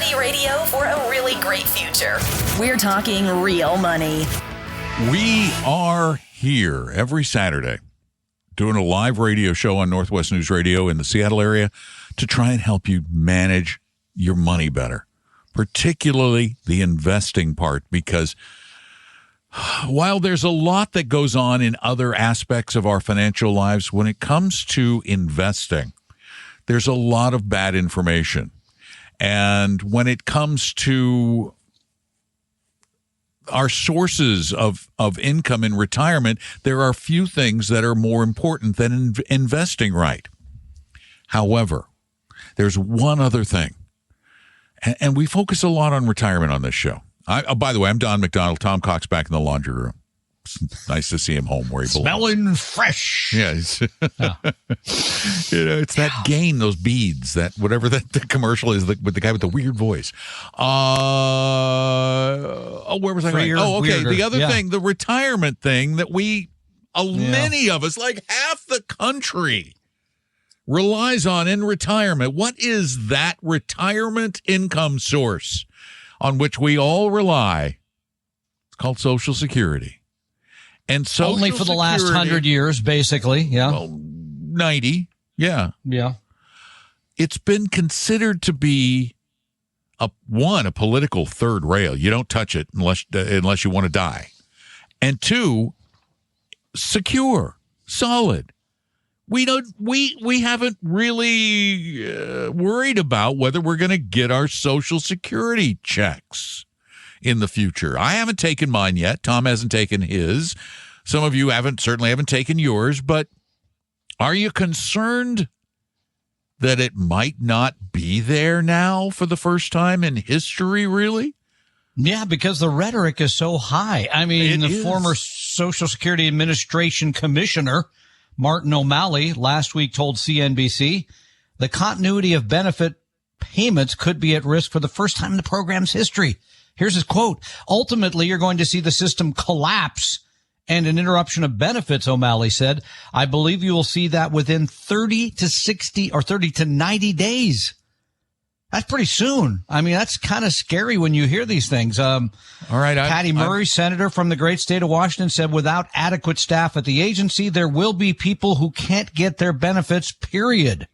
Money Radio for a really great future. We're talking real money. We are here every Saturday doing a live radio show on Northwest News Radio in the Seattle area to try and help you manage your money better, particularly the investing part, because while there's a lot that goes on in other aspects of our financial lives, when it comes to investing, there's a lot of bad information. And when it comes to our sources of income in retirement, there are few things that are more important than investing right. However, there's one other thing, and we focus a lot on retirement on this show. By the way, I'm Don McDonald. Tom Cox back in the laundry room. It's nice to see him home where he belongs. Smelling fresh. Yeah. It's that gain, those beads, that whatever that the commercial is with the guy with the weird voice. Where was I going? Oh, okay. Weirder. The other thing, the retirement thing that many of us, like half the country, relies on in retirement. What is that retirement income source on which we all rely? It's called Social Security. And Social only for the last 100 years, basically. Yeah. Well, 90. Yeah. Yeah. It's been considered to be a political third rail. You don't touch it unless you want to die. And two, secure, solid. We haven't really worried about whether we're going to get our Social Security checks in the future. I haven't taken mine yet. Tom hasn't taken his. Some of you certainly haven't taken yours, but are you concerned that it might not be there now for the first time in history, really? Yeah, because the rhetoric is so high. I mean, the former Social Security Administration Commissioner, Martin O'Malley, last week told CNBC the continuity of benefit payments could be at risk for the first time in the program's history. Here's his quote. Ultimately, you're going to see the system collapse and an interruption of benefits, O'Malley said. I believe you will see that within 30 to 60 or 30 to 90 days. That's pretty soon. I mean, that's kind of scary when you hear these things. All right. Patty Murray, senator from the great state of Washington, said without adequate staff at the agency, there will be people who can't get their benefits, period.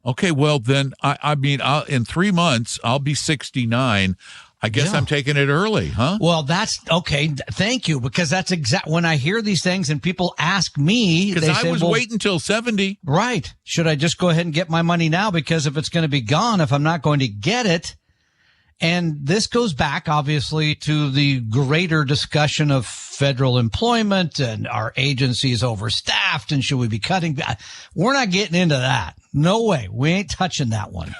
Okay, well, then, I mean, in 3 months, I'll be 69. I guess I'm taking it early, huh? Well, that's okay. Thank you, because that's when I hear these things and people ask me. Because I was waiting until 70. Right. Should I just go ahead and get my money now? Because if it's going to be gone, if I'm not going to get it. And this goes back, obviously, to the greater discussion of federal employment and our agencies overstaffed and should we be cutting? We're not getting into that. No way. We ain't touching that one.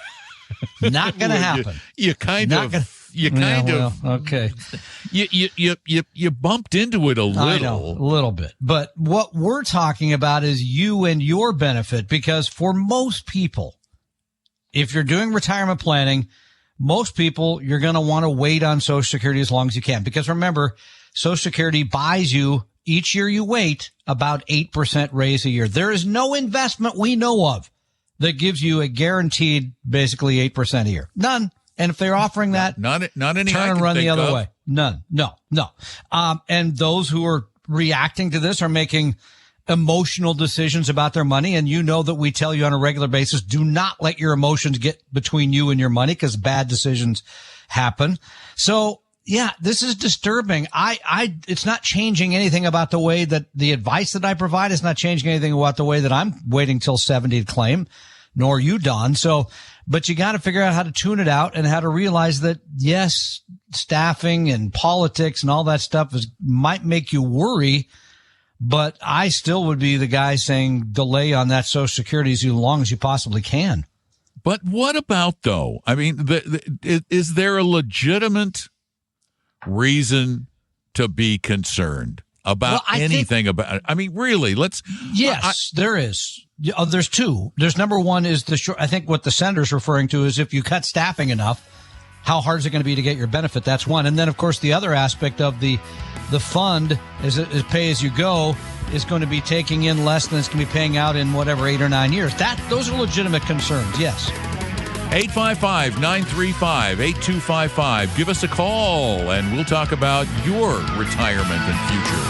Not going to happen. You bumped into it a little. I know, a little bit. But what we're talking about is you and your benefit, because for most people, if you're doing retirement planning, most people, you're going to want to wait on Social Security as long as you can. Because remember, Social Security buys you, each year you wait, about 8% raise a year. There is no investment we know of that gives you a guaranteed, basically 8% a year. None. And if they're offering that, not any, turn and run the other way. None. No. And those who are reacting to this are making emotional decisions about their money. And you know that we tell you on a regular basis, do not let your emotions get between you and your money, because bad decisions happen. So yeah, this is disturbing. It's not changing anything about the way that the advice that I provide is not changing anything about the way that I'm waiting till 70 to claim, nor you, Don. So, but you got to figure out how to tune it out and how to realize that, yes, staffing and politics and all that stuff might make you worry, but I still would be the guy saying delay on that Social Security as long as you possibly can. But what about, though? I mean, is there a legitimate reason to be concerned about anything about it? I mean, really, there is. There's two. There's number one is I think what the senator's referring to is if you cut staffing enough, how hard is it going to be to get your benefit? That's one. And then, of course, the other aspect of the fund is pay as you go is going to be taking in less than it's going to be paying out in whatever 8 or 9 years. Those are legitimate concerns. Yes. 855-935-8255. Give us a call, and we'll talk about your retirement and future.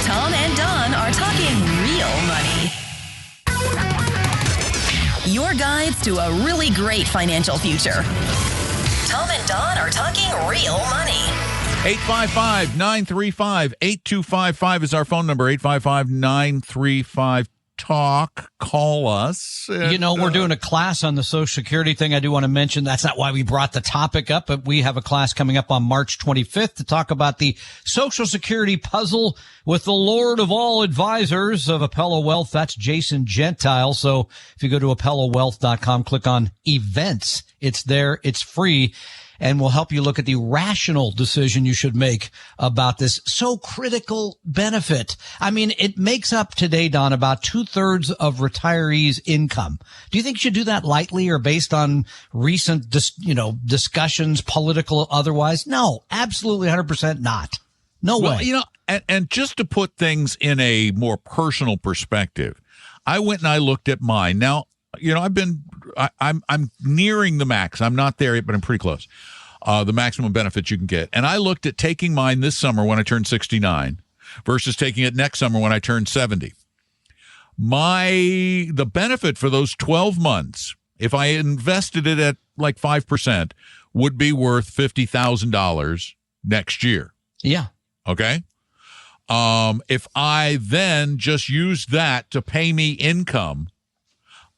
Tom and Don are talking real money. Your guides to a really great financial future. Tom and Don are talking real money. 855-935-8255 is our phone number. 855-935-TALK. Call us. And, we're doing a class on the Social Security thing. I do want to mention that's not why we brought the topic up, but we have a class coming up on March 25th to talk about the Social Security puzzle with the Lord of all advisors of Apello Wealth. That's Jason Gentile. So if you go to ApelloWealth.com, click on events. It's there. It's free. And will help you look at the rational decision you should make about this so critical benefit. I mean, it makes up today, Don, about 2/3 of retirees' income. Do you think you should do that lightly or based on recent, discussions, political, otherwise? No, absolutely 100% not. No way. And just to put things in a more personal perspective, I went and I looked at mine. Now, I'm nearing the max. I'm not there yet, but I'm pretty close. The maximum benefits you can get. And I looked at taking mine this summer when I turned 69 versus taking it next summer when I turned 70. The benefit for those 12 months, if I invested it at like 5%, would be worth $50,000 next year. Yeah. Okay. If I then just used that to pay me income,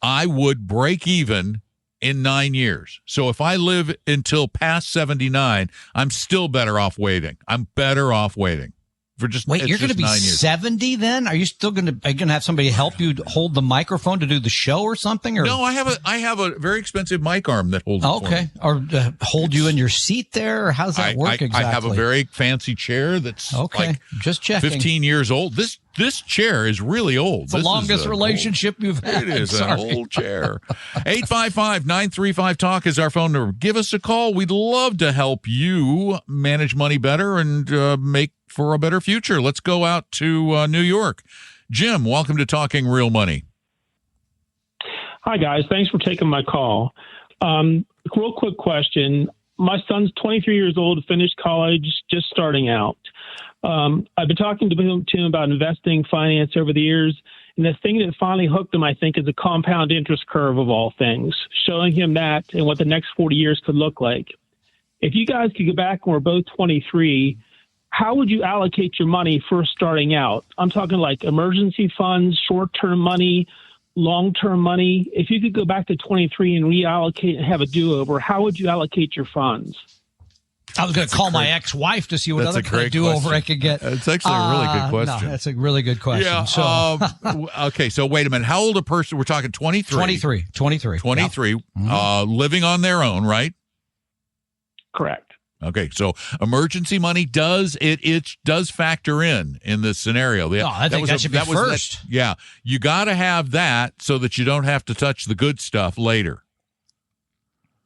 I would break even in 9 years. So if I live until past 79, I'm still better off waiting. I'm better off waiting for just Wait, you're going to be 70 then? Are you still going to have somebody help you hold the microphone to do the show or something? Or? No, I have a very expensive mic arm that holds it for me. Or hold you in your seat there? Or how does that work exactly? I have a very fancy chair that's just checking. 15 years old. This chair is really old. It's the longest relationship you've had. It is an old chair. 855-935-TALK is our phone number. Give us a call. We'd love to help you manage money better and make for a better future. Let's go out to New York. Jim, welcome to Talking Real Money. Hi, guys. Thanks for taking my call. Real quick question. My son's 23 years old, finished college, just starting out. I've been talking to him about investing finance over the years, and the thing that finally hooked him, I think, is a compound interest curve of all things, showing him that and what the next 40 years could look like. If you guys could go back and we're both 23, how would you allocate your money first starting out? I'm talking like emergency funds, short-term money, long-term money. If you could go back to 23 and reallocate and have a do-over, how would you allocate your funds? I was going to call my ex-wife to see what other kind of do-over I could get. It's actually a really good question. No, that's a really good question. Yeah, okay, so wait a minute. How old a person? We're talking 23. 23. Yep. Living on their own, right? Correct. Okay, so emergency money does factor in this scenario. I think that should be first. You got to have that so that you don't have to touch the good stuff later.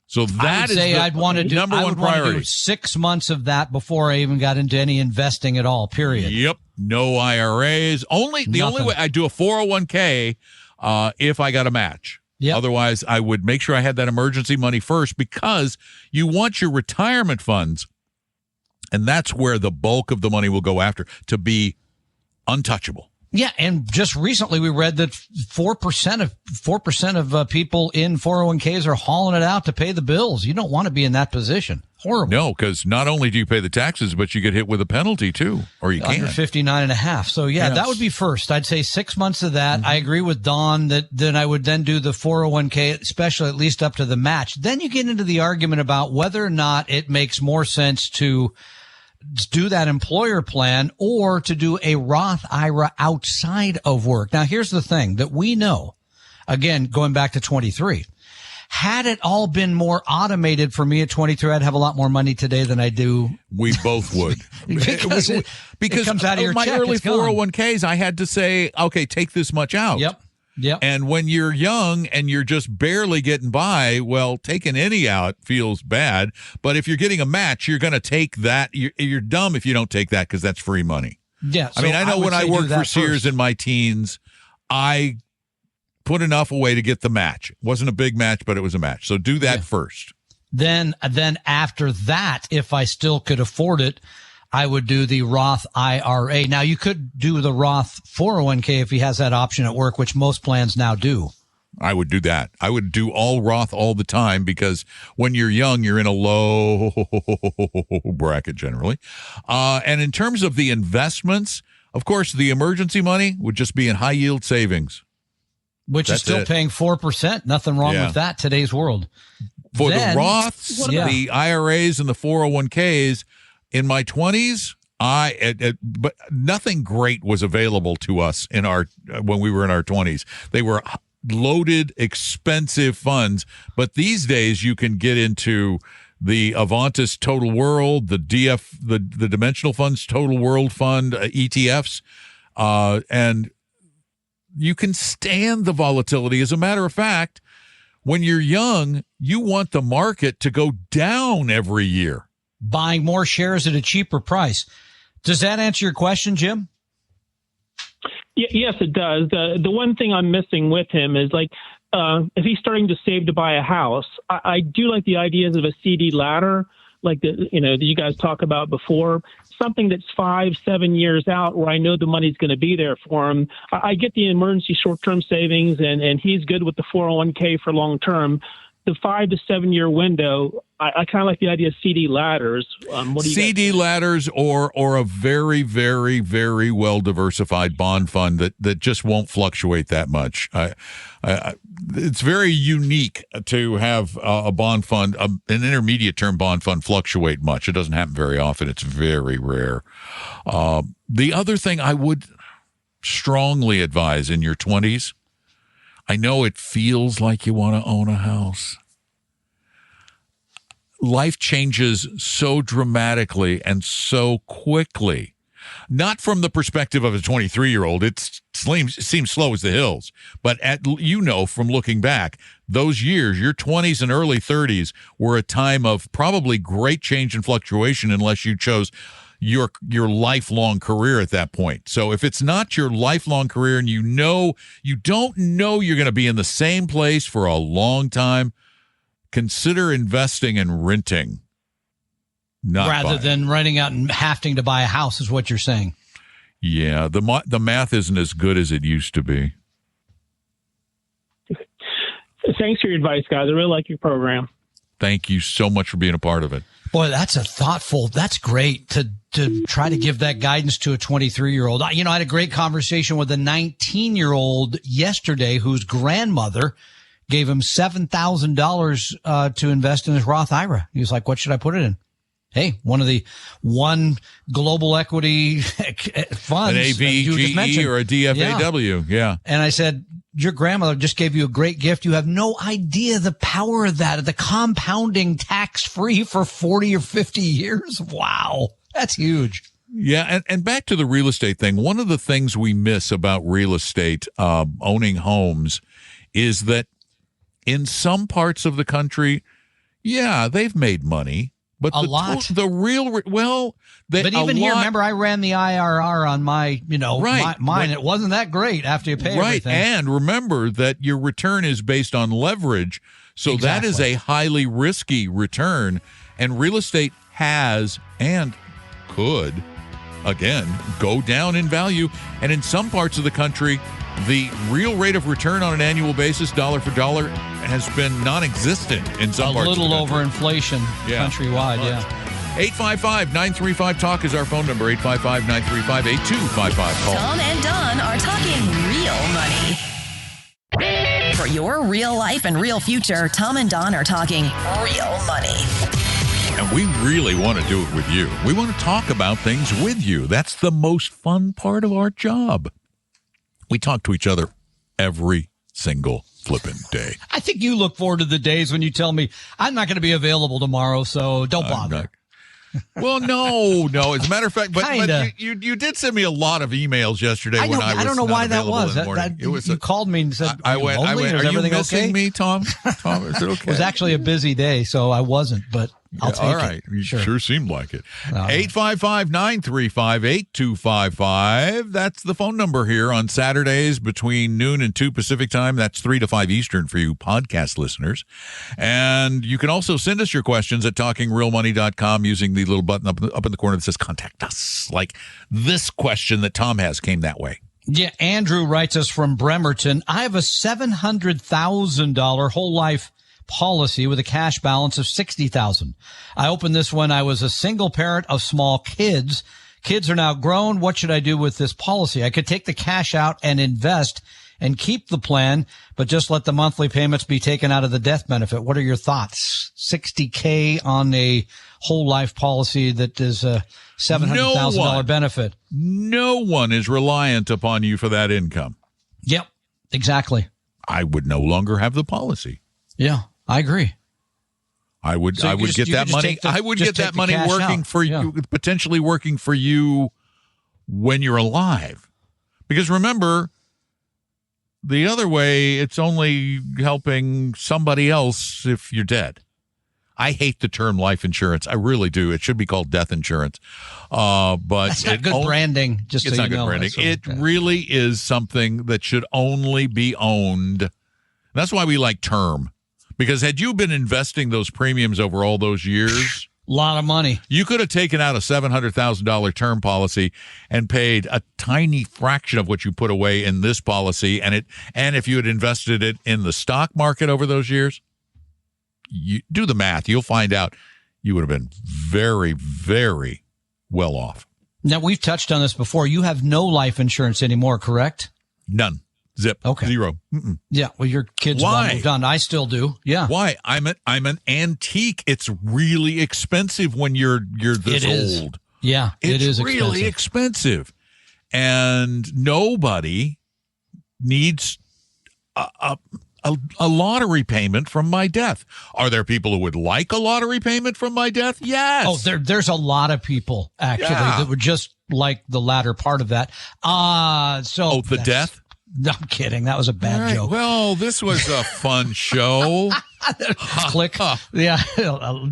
So that is I'd want to do number one priority. 6 months of that before I even got into any investing at all. Period. Yep, no IRAs. The only way I do a 401k if I got a match. Yep. Otherwise, I would make sure I had that emergency money first because you want your retirement funds, and that's where the bulk of the money will go after, to be untouchable. Yeah, and just recently we read that 4% of people in 401ks are hauling it out to pay the bills. You don't want to be in that position. Horrible. No, because not only do you pay the taxes, but you get hit with a penalty too, or you can't. Under 59.5. So that would be first. I'd say 6 months of that. Mm-hmm. I agree with Don that then I would then do the 401k, especially at least up to the match. Then you get into the argument about whether or not it makes more sense to do that employer plan or to do a Roth IRA outside of work. Now, here's the thing that we know, again, going back to 23, had it all been more automated for me at 23, I'd have a lot more money today than I do. We both would. because it comes out of your my check, early 401ks, I had to say, okay, take this much out. Yep. And when you're young and you're just barely getting by, well, taking any out feels bad. But if you're getting a match, you're going to take that. You're dumb if you don't take that because that's free money. Yeah. I mean, I know when I worked for Sears in my teens, I put enough away to get the match. It wasn't a big match, but it was a match. So do that first. Then after that, if I still could afford it, I would do the Roth IRA. Now, you could do the Roth 401k if he has that option at work, which most plans now do. I would do that. I would do all Roth all the time because when you're young, you're in a low bracket generally. And in terms of the investments, of course, the emergency money would just be in high yield savings. Which is still paying 4%. Nothing wrong with that, today's world. For the Roths, the IRAs, and the 401ks, in my 20s, but nothing great was available to us when we were in our 20s. They were loaded, expensive funds. But these days, you can get into the Avantis Total World, the the Dimensional Funds Total World Fund, ETFs, and you can stand the volatility. As a matter of fact, when you're young, you want the market to go down every year. Buying more shares at a cheaper price. Does that answer your question, Jim? Yes, it does. The one thing I'm missing with him is if he's starting to save to buy a house, I do like the ideas of a CD ladder, like that you guys talk about before. Something that's 5-7 years out where I know the money's going to be there for him. I get the emergency short-term savings, and he's good with the 401k for long-term. The 5 to 7 year window, I kind of like the idea of CD ladders. What do you CD ladders or a very, very, very well diversified bond fund that just won't fluctuate that much. It's very unique to have a bond fund, an intermediate term bond fund, fluctuate much. It doesn't happen very often. It's very rare. The other thing I would strongly advise in your 20s, I know it feels like you want to own a house. Life changes so dramatically and so quickly. Not from the perspective of a 23-year-old. It seems slow as the hills. But from looking back, those years, your 20s and early 30s, were a time of probably great change and fluctuation unless you chose your lifelong career at that point. So if it's not your lifelong career and you don't know you're going to be in the same place for a long time, consider investing and renting. Rather than renting out and having to buy a house is what you're saying. Yeah, the math isn't as good as it used to be. Thanks for your advice, guys. I really like your program. Thank you so much for being a part of it. Boy, that's great to try to give that guidance to a 23-year-old. I had a great conversation with a 19-year-old yesterday whose grandmother gave him $7,000 to invest in his Roth IRA. He was like, what should I put it in? Hey, one global equity funds. An AVGE or a DFAW. Yeah. And I said, your grandmother just gave you a great gift. You have no idea the power of that, the compounding tax-free for 40 or 50 years. Wow. That's huge. Yeah. And back to the real estate thing. One of the things we miss about real estate, owning homes, is that in some parts of the country, they've made money. But but even here, remember, I ran the IRR on my, mine. It wasn't that great after you pay everything. And remember that your return is based on leverage. So that is a highly risky return. And real estate has and could, again, go down in value. And in some parts of the country, the real rate of return on an annual basis, dollar for dollar, has been non-existent in some parts of the country. A little over inflation countrywide, 855-935-TALK is our phone number, 855-935-8255. Call. Tom and Don are talking real money. For your real life and real future, Tom and Don are talking real money. And we really want to do it with you. We want to talk about things with you. That's the most fun part of our job. We talk to each other every single flipping day. I think you look forward to the days when you tell me I'm not going to be available tomorrow, so don't bother. Well, no. As a matter of fact, but you did send me a lot of emails yesterday when I was I don't know why that was. You called me and said, I went, is are everything you missing okay? me, Tom? Tom, is it okay? It was actually a busy day, so I wasn't, but I'll take all right. it. You Sure. sure seemed like it. 855-935-8255. That's the phone number here on Saturdays between noon and 2 Pacific time. That's 3 to 5 Eastern for you podcast listeners. And you can also send us your questions at talkingrealmoney.com using the little button up in the corner that says contact us. Like this question that Tom has came that way. Yeah, Andrew writes us from Bremerton. I have a $700,000 whole life policy with a cash balance of $60,000. I opened this when I was a single parent of small kids. Kids are now grown. What should I do with this policy? I could take the cash out and invest and keep the plan, but just let the monthly payments be taken out of the death benefit. What are your thoughts? $60K on a whole life policy that is a $700,000 benefit. No one is reliant upon you for that income. Yep, exactly. I would no longer have the policy. Yeah, I agree. I would get that money. I would get that money working for you, potentially working for you when you're alive. Because remember, the other way, it's only helping somebody else if you're dead. I hate the term life insurance. I really do. It should be called death insurance. But that's not good branding. Just it's so not you good know. branding. It really is something that should only be owned. That's why we like term. Because had you been investing those premiums over all those years, a lot of money, you could have taken out a $700,000 term policy and paid a tiny fraction of what you put away in this policy. And if you had invested it in the stock market over those years, you do the math, you'll find out you would have been very, very well off. Now, we've touched on this before. You have no life insurance anymore, correct? None. Zip. Okay. Zero. Mm-mm. Yeah. Well, your kids all moved on. I still do. Yeah. Why? I'm an antique. It's really expensive when you're this old. Yeah. It is really expensive. And nobody needs a lottery payment from my death. Are there people who would like a lottery payment from my death? Yes. Oh, there's a lot of people actually that would just like the latter part of that. The death? No, I'm kidding. That was a bad joke. Well, this was a fun show. Click. Yeah.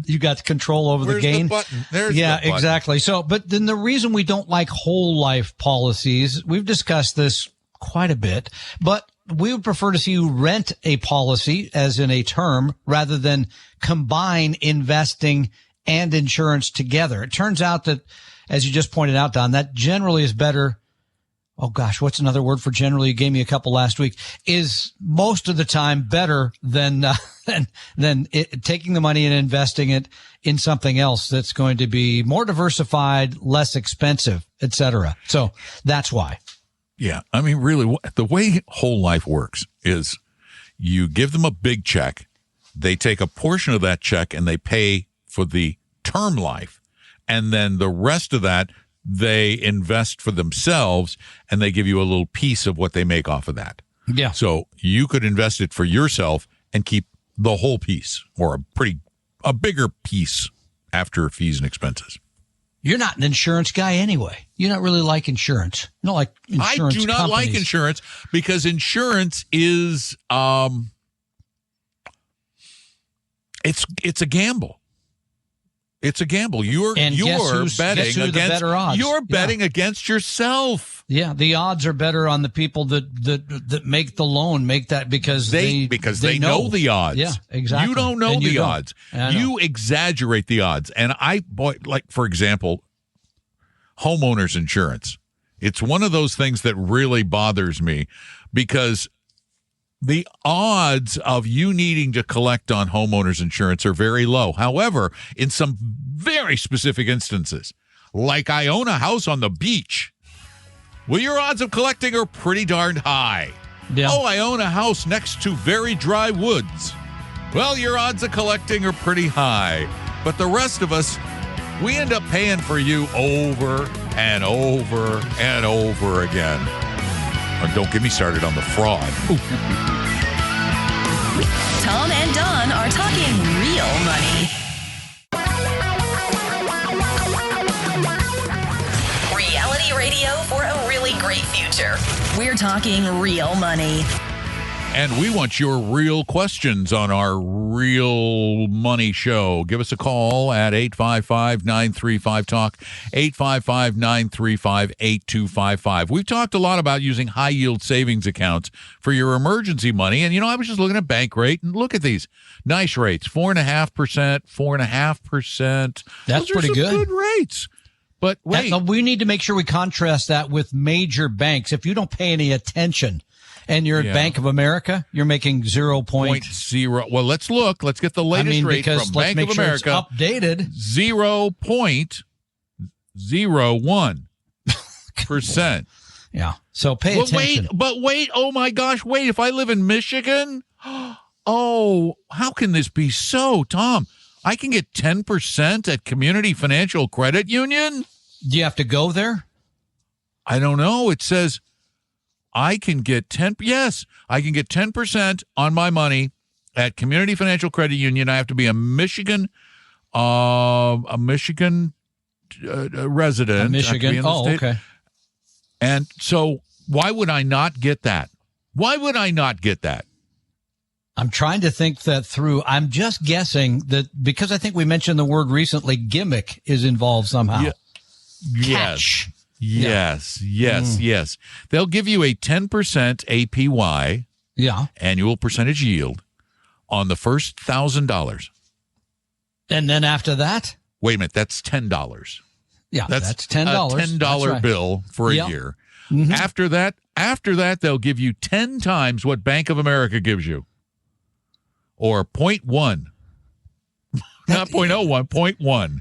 You got control over the gain. The button? There's the button. Exactly. So, but then the reason we don't like whole life policies, we've discussed this quite a bit, but we would prefer to see you rent a policy as in a term rather than combine investing and insurance together. It turns out that, as you just pointed out, Don, that generally is better. Oh gosh, what's another word for generally? You gave me a couple last week. Is most of the time better than taking the money and investing it in something else that's going to be more diversified, less expensive, etc. So that's why. Yeah, I mean, really, the way whole life works is you give them a big check, they take a portion of that check and they pay for the term life, and then the rest of that they invest for themselves, and they give you a little piece of what they make off of that. Yeah. So you could invest it for yourself and keep the whole piece, or a bigger piece after fees and expenses. You're not an insurance guy anyway. You don't really like insurance. You don't like insurance. I do not like insurance because insurance is it's a gamble. It's a gamble. You're betting against yourself. Yeah, the odds are better on the people that make the loan, make that because they know the odds. Yeah, exactly. You don't know the odds. You exaggerate the odds. And for example, homeowners insurance. It's one of those things that really bothers me because the odds of you needing to collect on homeowners insurance are very low. However, in some very specific instances, like I own a house on the beach, well, your odds of collecting are pretty darn high. Yeah. Oh, I own a house next to very dry woods. Well, your odds of collecting are pretty high. But the rest of us, we end up paying for you over and over and over again. And don't get me started on the fraud. Tom and Don are talking real money. Reality radio for a really great future. We're talking real money. And we want your real questions on our Real Money Show. Give us a call at 855-935-TALK, 855-935-8255. We've talked a lot about using high-yield savings accounts for your emergency money. And, I was just looking at bank rate, and look at these nice rates, 4.5%, 4.5%. That's pretty good. Good rates. But wait. We need to make sure we contrast that with major banks. If you don't pay any attention, and you're at Bank of America, you're making 0.0. Well, let's look. Let's get the latest rate from Bank of America. Sure it's updated. 0.01%. Yeah. So pay attention. Wait. Oh my gosh. Wait. If I live in Michigan, oh, how can this be so, Tom? I can get 10% at Community Financial Credit Union. Do you have to go there? I don't know. It says I can get 10% on my money at Community Financial Credit Union. I have to be a Michigan resident. Michigan. Oh, okay. And so why would I not get that? I'm trying to think that through. I'm just guessing that because I think we mentioned the word recently, gimmick is involved somehow. Catch. Yes. They'll give you a 10% APY, annual percentage yield, on the first $1,000. And then after that? Wait a minute, that's $10. Yeah, that's $10. A $10 bill for a year. Mm-hmm. After that, they'll give you 10 times what Bank of America gives you. Or 0.1. Not 0.01, 0.1.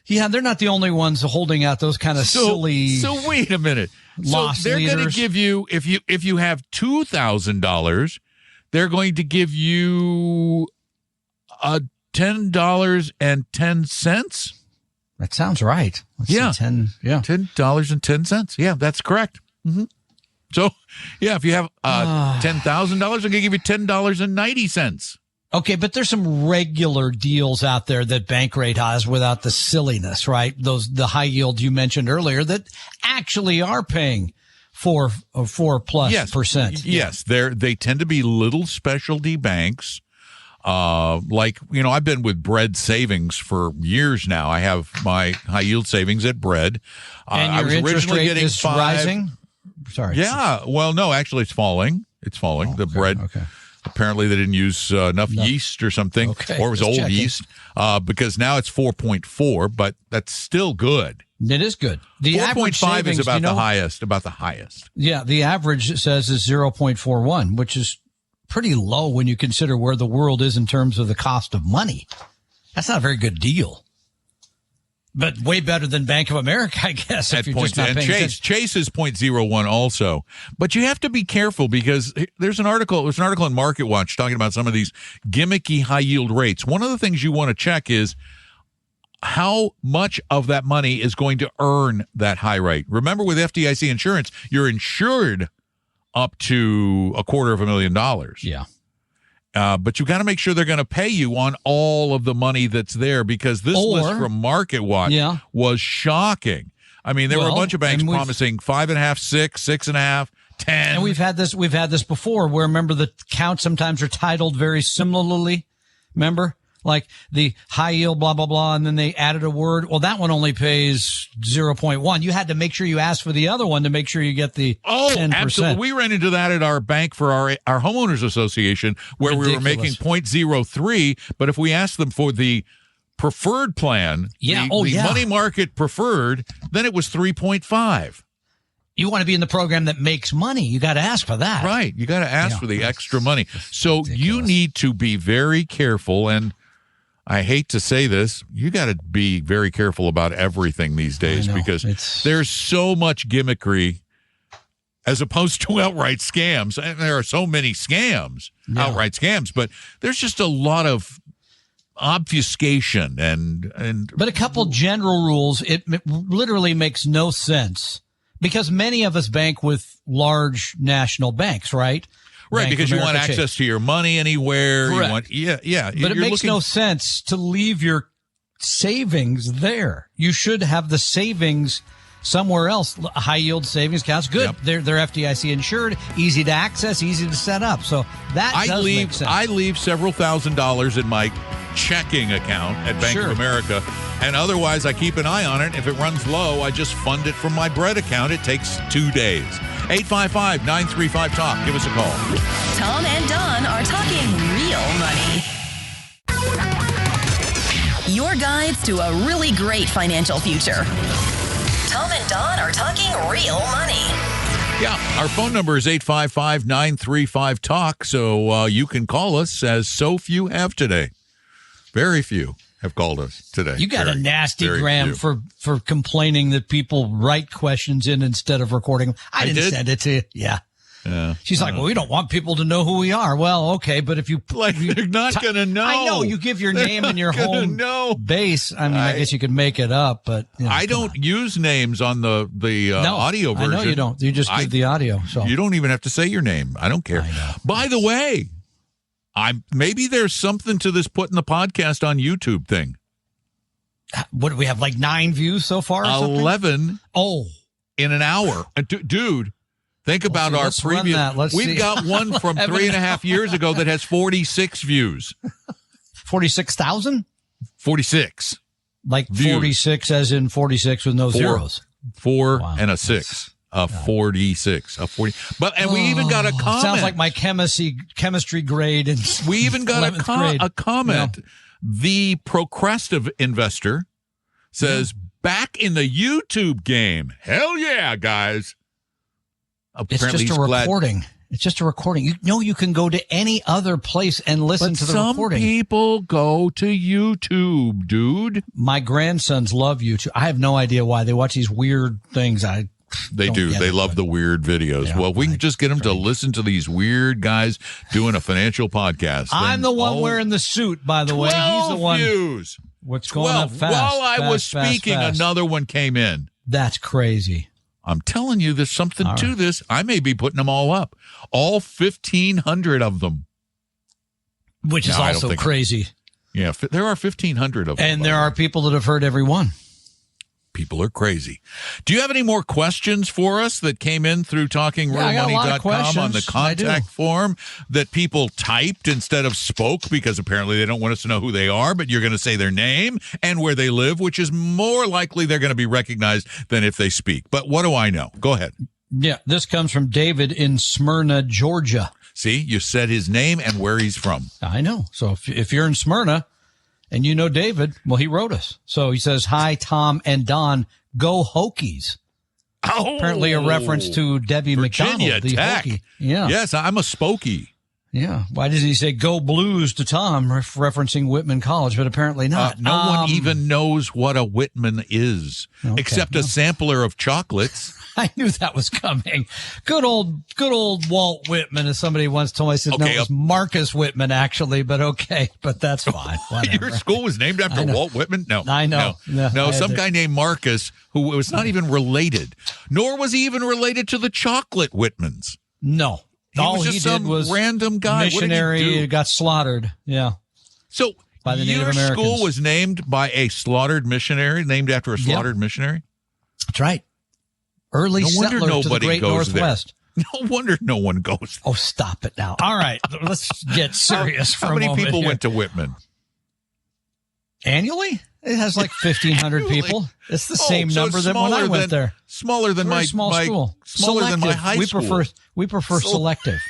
Yeah, they're not the only ones holding out those kind of silly. So wait a minute. So they're going to give you, if you have $2,000, they're going to give you $10.10. That sounds right. $10.10. Yeah, that's correct. Mm-hmm. So, if you have $10,000, they're going to give you $10.90. Okay, but there's some regular deals out there that Bankrate has without the silliness, right? The high yield you mentioned earlier that actually are paying 4+%. Yes, they tend to be little specialty banks. I've been with Bread Savings for years now. I have my high yield savings at Bread. And your interest rate is rising? Sorry. Yeah. Well, no, actually it's falling. The bread. Okay. Apparently they didn't use enough yeast or something, or it was old yeast, because now it's 4.4, but that's still good. It is good. The 4.5 is about the highest. Yeah, the average, it says, is 0.41, which is pretty low when you consider where the world is in terms of the cost of money. That's not a very good deal. But way better than Bank of America, I guess. If you're just not paying attention. Chase is 0.01 also. But you have to be careful because there's an article in MarketWatch talking about some of these gimmicky high yield rates. One of the things you want to check is how much of that money is going to earn that high rate. Remember, with FDIC insurance, you're insured up to $250,000. Yeah. But you got to make sure they're going to pay you on all of the money that's there, because this list from MarketWatch was shocking. I mean, there were a bunch of banks promising 5.5, 6, 6.5, 10. And we've had this before where, remember, the counts sometimes are titled very similarly. Remember? Like the high yield, blah, blah, blah, and then they added a word. Well, that one only pays 0.1. You had to make sure you asked for the other one to make sure you get the 10%. Absolutely. We ran into that at our bank for our homeowners association, where we were making 0.03. But if we asked them for the preferred plan, the money market preferred, then it was 3.5. You want to be in the program that makes money. You got to ask for that. Right. You got to ask for the extra money. So ridiculous. You need to be very careful. And I hate to say this, you got to be very careful about everything these days, because there's so much gimmickry as opposed to outright scams. And there are so many scams, outright scams, but there's just a lot of obfuscation but a couple general rules. It literally makes no sense, because many of us bank with large national banks, right? Right, Bank because you want access Chase. to your money anywhere. Correct. You want, But it makes no sense to leave your savings there. You should have the savings somewhere else. High yield savings accounts, good. Yep. They're FDIC insured, easy to access, easy to set up. So that does make sense. I leave several $1,000s in my checking account at Bank of America, and otherwise I keep an eye on it. If it runs low, I just fund it from my bread account. It takes 2 days. 855-935-TALK. Give us a call. Tom and Don are talking real money. Your guides to a really great financial future. Tom and Don are talking real money. Yeah, our phone number is 855-935-TALK, so you can call us, as so few have today. Very few have called us today. You got a nasty gram for complaining that people write questions in instead of recording them. I didn't send it to you. Yeah. She's like, well, we don't want people to know who we are. Well, okay, but if you they're not going to know. I know you give your name and your home base. I mean, I guess you could make it up, but I don't use names on the audio version. I know you don't. You just give the audio. So you don't even have to say your name. I don't care. By the way, maybe there's something to this putting the podcast on YouTube thing. What do we have? Like 9 views so far? 11. Oh, in an hour, dude. Think about our previous. We've got one from 3.5 years ago that has 46 views. 46,000? 46. Like views. 46 as in 46 with no zeros. 4 and a 6. 46. 40. And we even got a comment. Sounds like my chemistry grade. And we even got a comment. Yeah. The procrastive investor says, back in the YouTube game. Hell yeah, guys. Apparently it's just a recording. It's just a recording. You can go to any other place and listen to the recording. Some people go to YouTube, dude. My grandsons love YouTube. I have no idea why. They watch these weird things. They do. They love the weird videos. Yeah, well, we can just get them to listen to these weird guys doing a financial podcast. I'm the one wearing the suit, by the way. He's the one. Views. What's going on fast? While I was speaking, another one came in. That's crazy. I'm telling you, there's something to this. I may be putting them all up. All 1,500 of them. Which is also crazy. Yeah, there are 1,500 of them. And there are people that have heard every one. People are crazy. Do you have any more questions for us that came in through talkingrealmoney.com on the contact form that people typed instead of spoke, because apparently they don't want us to know who they are, but you're going to say their name and where they live, which is more likely they're going to be recognized than if they speak. But what do I know? Go ahead. Yeah, this comes from David in Smyrna, Georgia. See, you said his name and where he's from. I know. So if you're in Smyrna, and you know David, well, he wrote us. So he says, hi, Tom and Don, go Hokies. Oh, apparently a reference to Debbie Virginia McDonald, the Tech. Hokie. Yeah. Yes, I'm a Spokey. Yeah. Why doesn't he say go Blues to Tom, referencing Whitman College? But apparently not. No one even knows what a Whitman is, except a sampler of chocolates. I knew that was coming. Good old Walt Whitman, as somebody once told me. I said, no, it was Marcus Whitman, actually, but that's fine. Your school was named after Walt Whitman? No. I know. No, some guy named Marcus who was not even related, nor was he even related to the chocolate Whitmans. No. All he did was random guy. Missionary who got slaughtered. Yeah. So by the Native Americans. Your school was named by a slaughtered missionary, named after a slaughtered missionary? That's right. Early settler to the Great Northwest. There. No wonder no one goes there. Oh, stop it now. All right. Let's get serious for a moment. How many people went to Whitman? Annually? It has like 1,500 people. It's the same number than when I went there. Smaller than my small school. Smaller than my high school. We prefer selective.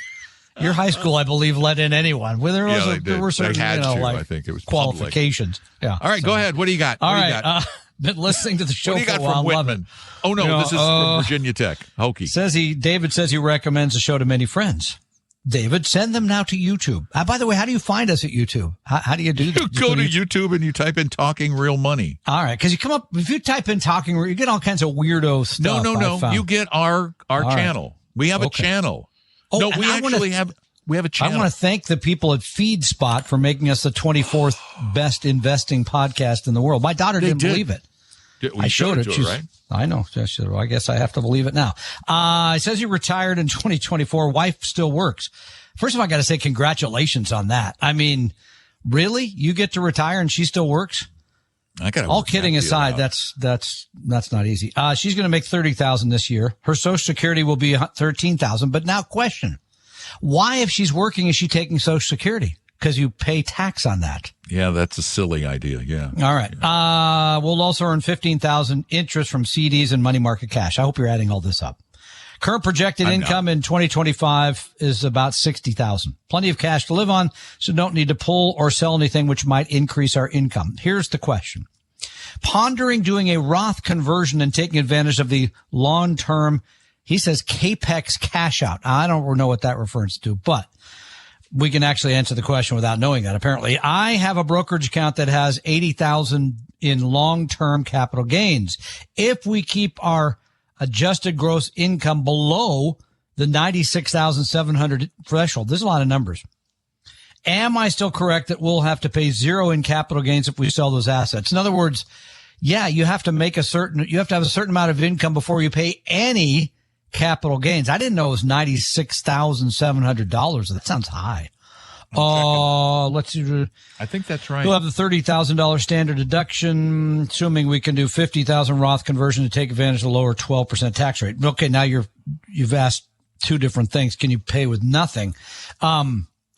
Your high school, I believe, let in anyone. There were certain, I think it was qualifications. Yeah. All right, go ahead. What do you got? All right. Been listening to the show for a while. What do you got from Whitman? Oh, no, this is from Virginia Tech. Hokie. David says he recommends the show to many friends. David, send them now to YouTube. By the way, how do you find us at YouTube? How do you do that? You go to YouTube and you type in Talking Real Money. All right, because if you type in Talking Real, you get all kinds of weirdo stuff. No. You get our channel. Right. We have a channel. Oh, we actually have a channel. I want to thank the people at FeedSpot for making us the 24th best investing podcast in the world. My daughter didn't believe it. I showed it to her, right? I know. Well, I guess I have to believe it now. It says he retired in 2024. Wife still works. First of all, I got to say congratulations on that. I mean, really? You get to retire and she still works? All kidding aside, that's not easy. She's going to make $30,000 this year. Her Social Security will be $13,000. But now question, why, if she's working, is she taking Social Security? Because you pay tax on that. Yeah, that's a silly idea. Yeah. All right. We'll also earn $15,000 interest from CDs and money market cash. I hope you're adding all this up. Current projected income in 2025 is about $60,000. Plenty of cash to live on, so don't need to pull or sell anything which might increase our income. Here's the question. Pondering doing a Roth conversion and taking advantage of the long-term, he says, CAPEX cash out. I don't know what that refers to, but we can actually answer the question without knowing that. Apparently, I have a brokerage account that has $80,000 in long-term capital gains. If we keep our adjusted gross income below the 96,700 threshold, there's a lot of numbers. Am I still correct that we'll have to pay zero in capital gains if we sell those assets? In other words, yeah, you have to have a certain amount of income before you pay any capital gains. I didn't know it was $96,700. That sounds high. Let's see. I think that's right. We'll have the $30,000 standard deduction, assuming we can do 50,000 Roth conversion to take advantage of the lower 12% tax rate. Okay, now you've asked two different things. Can you pay with nothing?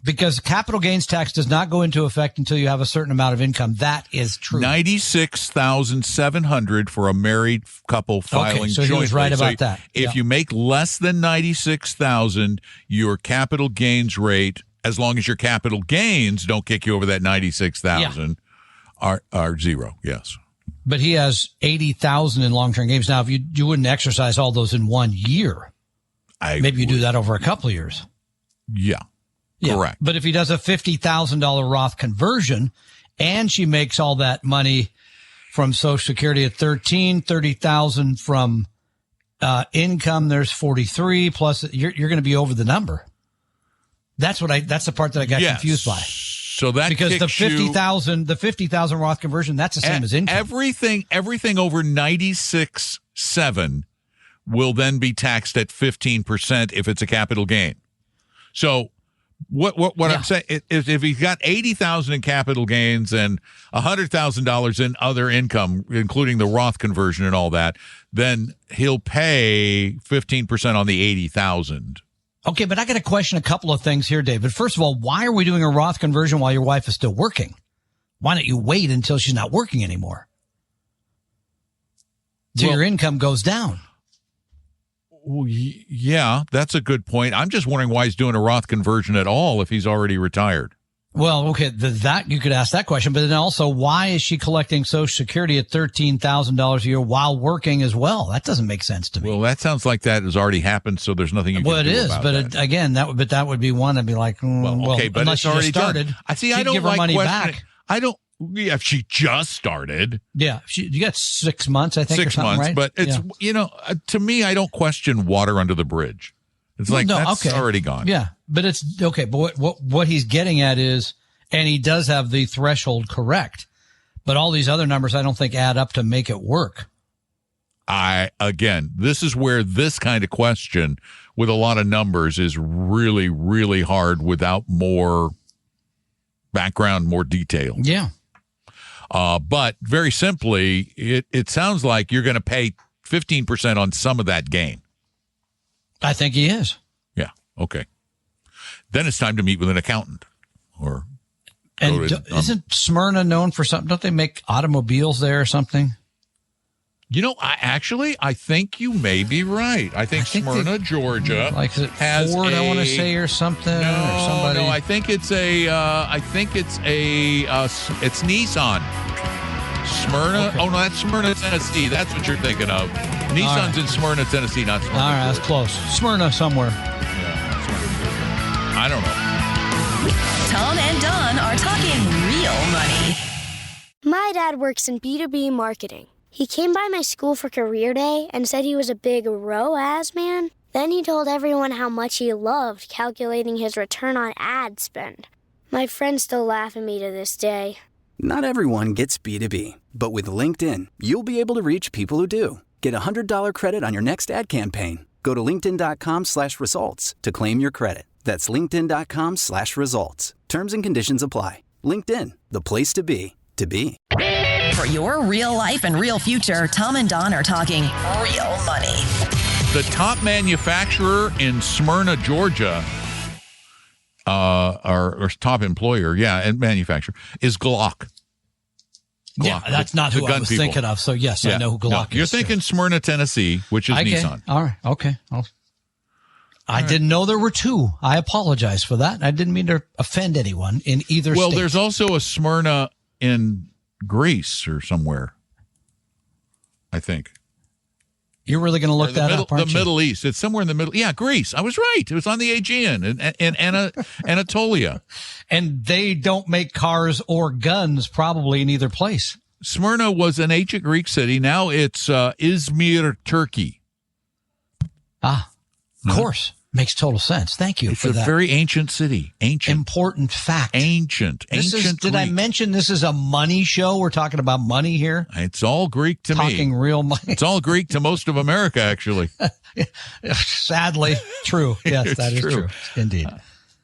Because capital gains tax does not go into effect until you have a certain amount of income. That is true. 96,700 for a married couple filing jointly. So he was right about that. If you make less than 96,000, your capital gains rate, as long as your capital gains don't kick you over that 96,000, are zero. Yes. But he has 80,000 in long-term gains. Now, if you wouldn't exercise all those in 1 year, maybe you do that over a couple of years. Yeah. Correct. But if he does a $50,000 Roth conversion and she makes all that money from Social Security at 30,000 from income, there's 43 plus you're going to be over the number. That's the part that I got confused by. So that because the 50,000 Roth conversion, that's the same as income. Everything over 96.7 will then be taxed at 15% if it's a capital gain. So what I'm saying is if he's got 80,000 in capital gains and $100,000 in other income, including the Roth conversion and all that, then he'll pay 15% on the 80,000. Okay, but I got to question a couple of things here, David. First of all, why are we doing a Roth conversion while your wife is still working? Why don't you wait until she's not working anymore? So your income goes down. Well, yeah, that's a good point. I'm just wondering why he's doing a Roth conversion at all if he's already retired. Well, okay, that you could ask that question, but then also, why is she collecting Social Security at $13,000 a year while working as well? That doesn't make sense to me. Well, that sounds like that has already happened, so there's nothing you can do about it. Well, it is, but again, that would be one. I'd be like, okay, but unless it's already started, done. I don't give her like money questioning. back. I don't. Yeah, if she just started. Yeah, you got 6 months, I think. 6 months, right? But it's to me, I don't question water under the bridge. It's like that's already gone. Yeah, but it's okay. But what he's getting at is, and he does have the threshold correct, but all these other numbers I don't think add up to make it work. This is where this kind of question with a lot of numbers is really, really hard without more background, more detail. Yeah. But very simply, it sounds like you're going to pay 15% on some of that gain. I think he is. Yeah. Okay. Then it's time to meet with an accountant or. And isn't Smyrna known for something? Don't they make automobiles there or something? I think you may be right. I think Smyrna, Georgia, like has Ford, I want to say, or something. Or somebody. No, I think it's it's Nissan. Smyrna. Okay. Oh no, that's Smyrna, Tennessee. That's what you're thinking of. Nissan's in Smyrna, Tennessee, not Smyrna. All right, that's close. Smyrna somewhere. I don't know. Tom and Don are talking real money. My dad works in B2B marketing. He came by my school for career day and said he was a big ROAS man. Then he told everyone how much he loved calculating his return on ad spend. My friends still laugh at me to this day. Not everyone gets B2B, but with LinkedIn, you'll be able to reach people who do. Get a $100 credit on your next ad campaign. Go to linkedin.com/results to claim your credit. That's linkedin.com/results. Terms and conditions apply. LinkedIn, the place to be, to be. For your real life and real future, Tom and Don are talking real money. The top manufacturer in Smyrna, Georgia, or top employer, and manufacturer, is Glock. Yeah, that's not who I was thinking of. So, yes, I know who Glock is. You're thinking Smyrna, Tennessee, which is Nissan. All right. Okay. I didn't know there were two. I apologize for that. I didn't mean to offend anyone in either state. Well, there's also a Smyrna in Greece or somewhere, I think. You're really going to look that up, aren't you? The Middle East. It's somewhere in the middle. Yeah, Greece. I was right. It was on the Aegean in Anatolia. And they don't make cars or guns probably in either place. Smyrna was an ancient Greek city. Now it's Izmir, Turkey. Of course. Makes total sense. Thank you for that. It's a very ancient city. Ancient. Important fact. Ancient Did Greek. I mention this is a money show? We're talking about money here. It's all Greek to me. Talking real money. It's all Greek to most of America, actually. Sadly, true. Yes, that is true. Indeed.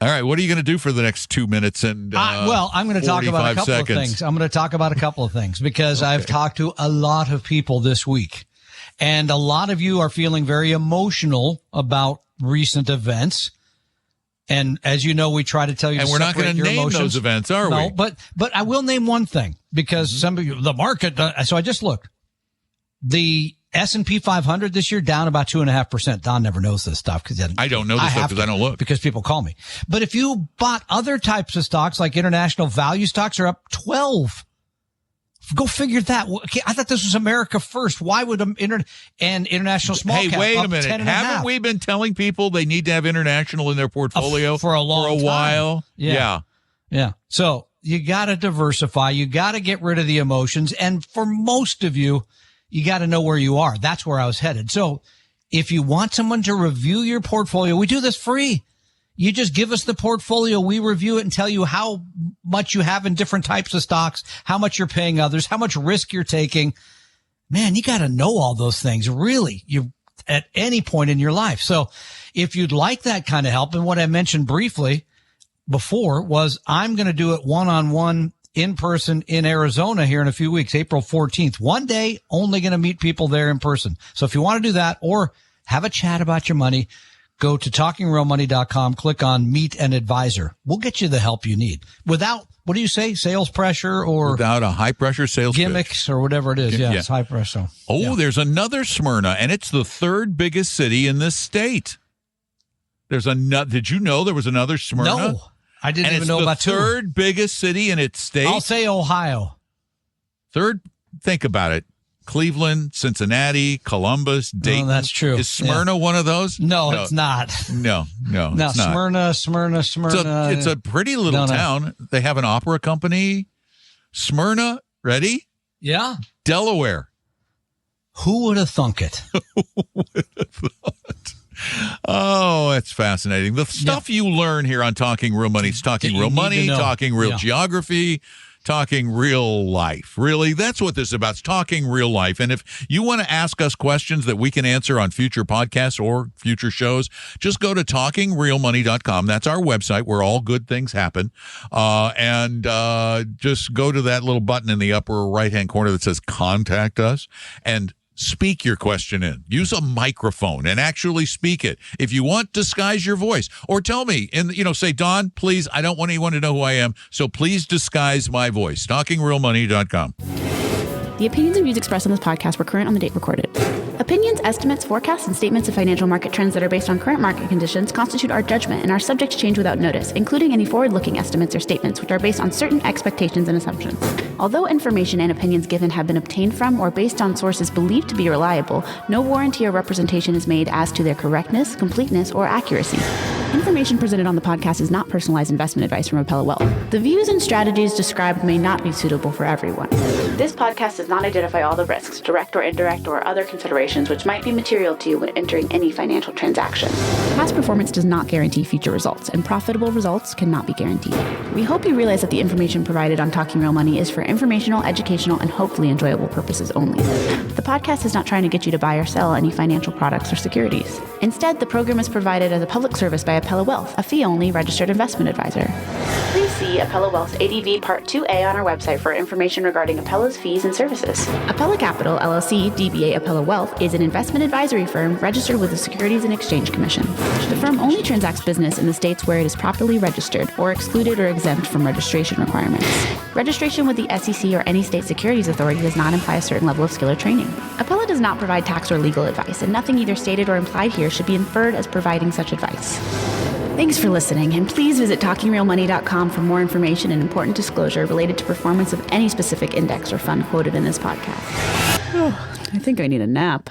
All right. What are you going to do for the next 2 minutes and I'm going to talk about a couple seconds. of things. I'm going to talk about a couple of things because I've talked to a lot of people this week. And a lot of you are feeling very emotional about recent events. And as you know, we try to tell you, and we're not going to name those events, are we? No, but I will name one thing because some of you, the market. So I just looked. The S&P 500 this year down about 2.5%. Don never knows this stuff because I don't know this stuff because I don't look. Because people call me. But if you bought other types of stocks like international value stocks are up 12. Go figure that. Okay, I thought this was America first. Why would international small cap wait up a minute. 10.5? Haven't we been telling people they need to have international in their portfolio for a while? Yeah. So you got to diversify. You got to get rid of the emotions. And for most of you, you got to know where you are. That's where I was headed. So if you want someone to review your portfolio, we do this free. You just give us the portfolio. We review it and tell you how much you have in different types of stocks, how much you're paying others, how much risk you're taking. Man, you got to know all those things really at any point in your life. So if you'd like that kind of help, and what I mentioned briefly before was I'm going to do it one-on-one in person in Arizona here in a few weeks, April 14th. One day, only going to meet people there in person. So if you want to do that or have a chat about your money, go to talkingrealmoney.com, click on Meet an Advisor. We'll get you the help you need without, what do you say, sales pressure or without a high pressure sales gimmicks or whatever it is. Yeah, it's high pressure. There's another Smyrna, and it's the third biggest city in this state. Did you know there was another Smyrna? No, I didn't even know about two. Third biggest city in its state. I'll say Ohio. Third, think about it. Cleveland, Cincinnati, Columbus, Dayton. Oh, that's true. Is Smyrna one of those? No, it's not. No, it's not. Smyrna. It's a pretty little town. They have an opera company. Smyrna, ready? Yeah. Delaware. Who would have thunk it? Who would have thought? Oh, that's fascinating. The stuff you learn here on Talking Real Money. It's Talking Real Money, Talking Real Geography, Talking Real Life. Really, that's what this is about. It's talking real life. And if you want to ask us questions that we can answer on future podcasts or future shows, just go to talkingrealmoney.com. That's our website where all good things happen. And just go to that little button in the upper right-hand corner that says Contact Us and speak your question in. Use a microphone and actually speak it. If you want, disguise your voice. Or tell me, say, Don, please, I don't want anyone to know who I am, so please disguise my voice. TalkingRealMoney.com. The opinions and views expressed on this podcast were current on the date recorded. Opinions, estimates, forecasts, and statements of financial market trends that are based on current market conditions constitute our judgment and are subject to change without notice, including any forward-looking estimates or statements which are based on certain expectations and assumptions. Although information and opinions given have been obtained from or based on sources believed to be reliable, no warranty or representation is made as to their correctness, completeness, or accuracy. Information presented on the podcast is not personalized investment advice from Appella Wealth. The views and strategies described may not be suitable for everyone. This podcast does not identify all the risks, direct or indirect, or other considerations which might be material to you when entering any financial transaction. Past performance does not guarantee future results, and profitable results cannot be guaranteed. We hope you realize that the information provided on Talking Real Money is for informational, educational, and hopefully enjoyable purposes only. The podcast is not trying to get you to buy or sell any financial products or securities. Instead, the program is provided as a public service by Appella Wealth, a fee-only registered investment advisor. Please see Apello Wealth's ADV Part 2A on our website for information regarding Apello's fees and services. Apello Capital, LLC, DBA Apello Wealth, is an investment advisory firm registered with the Securities and Exchange Commission. The firm only transacts business in the states where it is properly registered or excluded or exempt from registration requirements. Registration with the SEC or any state securities authority does not imply a certain level of skill or training. Apello does not provide tax or legal advice, and nothing either stated or implied here should be inferred as providing such advice. Thanks for listening, and please visit TalkingRealMoney.com for more information and important disclosure related to performance of any specific index or fund quoted in this podcast. I think I need a nap.